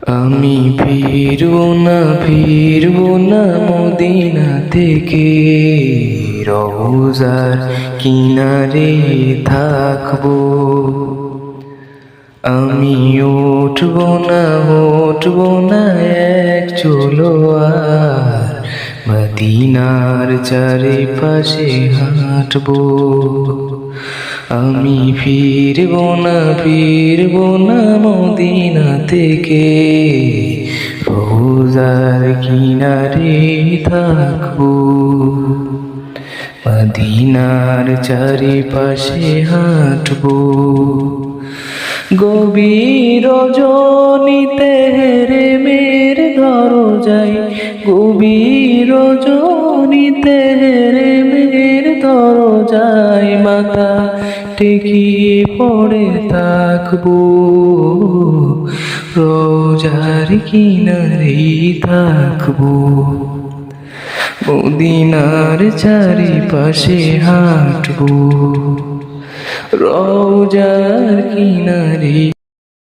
আমি ফিরবো না মদিনা থেকে, রওজার কিনারে থাকবো। আমি উঠবো না এক চলো আর মদিনার চারিপাশে হাঁটবো। আমি ফিরবো না মদিনা থেকে, রওজার কিনারে থাকবো। মদিনার চারিপাশে হাঁটবো। গভীর রজনীতে হেরেমের দরজায়, গভীর রজনীতে হেরেমের দরজায় মাথা টেকিয়ে পড়ে থাকবো। রওজার কিনারে থাকবো। মদিনার চারিপাশে হাঁটবো। রওজার কিনারে।